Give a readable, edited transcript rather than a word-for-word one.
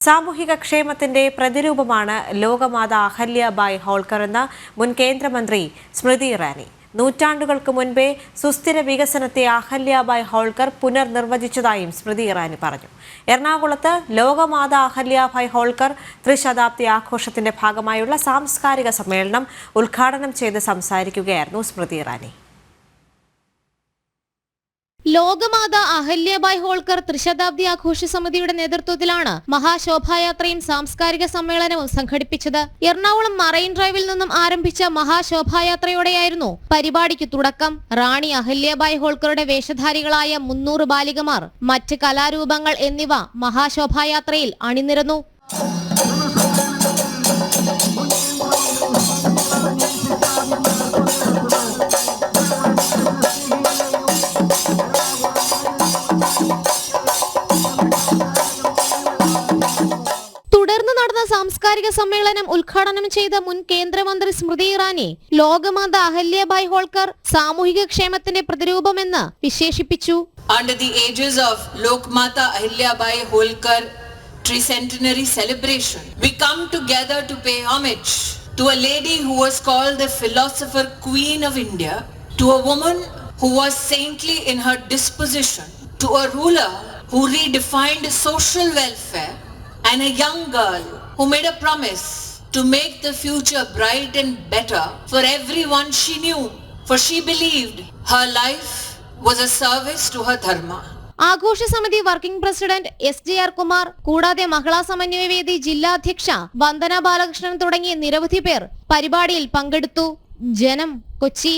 സാമൂഹിക ക്ഷേമത്തിന്റെ പ്രതിരൂപമാണ് ലോകമാത അഹല്യാബായ് ഹോൾക്കർ എന്ന മുൻ കേന്ദ്രമന്ത്രി സ്മൃതി ഇറാനി. നൂറ്റാണ്ടുകൾക്ക് മുൻപേ സുസ്ഥിര വികസനത്തെ അഹല്യാബായ് ഹോൾക്കർ പുനർനിർവചിച്ചതായും സ്മൃതി ഇറാനി പറഞ്ഞു. എറണാകുളത്ത് ലോകമാത അഹല്യാബായ് ഹോൾക്കർ ത്രിശതാബ്ദി ആഘോഷത്തിന്റെ ഭാഗമായുള്ള സാംസ്കാരിക സമ്മേളനം ഉദ്ഘാടനം ചെയ്ത് സംസാരിക്കുകയായിരുന്നു സ്മൃതി ഇറാനി. ലോകമാത അഹല്യാബായ് ഹോൾക്കർ ത്രിശതാബ്ദി ആഘോഷ സമിതിയുടെ നേതൃത്വത്തിലാണ് മഹാശോഭായാത്രയും സാംസ്കാരിക സമ്മേളനവും സംഘടിപ്പിച്ചത്. എറണാകുളം മറൈൻ ഡ്രൈവിൽ നിന്നും ആരംഭിച്ച മഹാശോഭായാത്രയോടെയായിരുന്നു പരിപാടിക്ക് തുടക്കം. റാണി അഹല്യാബായ് ഹോൾക്കറുടെ വേഷധാരികളായ 300 ബാലികമാർ, മറ്റ് കലാരൂപങ്ങൾ എന്നിവ മഹാശോഭായാത്രയിൽ അണിനിരന്നു. തുടർന്ന് നടന്ന സാംസ്കാരിക സമ്മേളനം ഉദ്ഘാടനം ചെയ്ത മുൻ കേന്ദ്രമന്ത്രി സ്മൃതി ഇറാനി ലോകമാത അഹല്യാബായ് ഹോൾക്കർ സാമൂഹിക ക്ഷേമത്തിന്റെ പ്രതിരൂപമെന്ന് വിശേഷിപ്പിച്ചു. Under the aegis of Lokmata Ahilyabai Holkar Tricentenary celebration, we come together to pay homage to a lady who was called the philosopher Queen of India, to a woman who was saintly in her disposition, to a ruler who redefined social welfare, and a young girl who made a promise to make the future bright and better for everyone she knew, for she believed her life was a service to her dharma. ആഘോഷ സമിതി working president SJR Kumar, കൂടാതെ മഹിളാ സമന്വയ വേദി ജില്ലാ അധ്യക്ഷ വന്ദന ബാലകൃഷ്ണൻ തുടങ്ങിയ നിരവധി പേർ പരിപാടിയിൽ പങ്കെടുത്തു. ജനം, കൊച്ചി.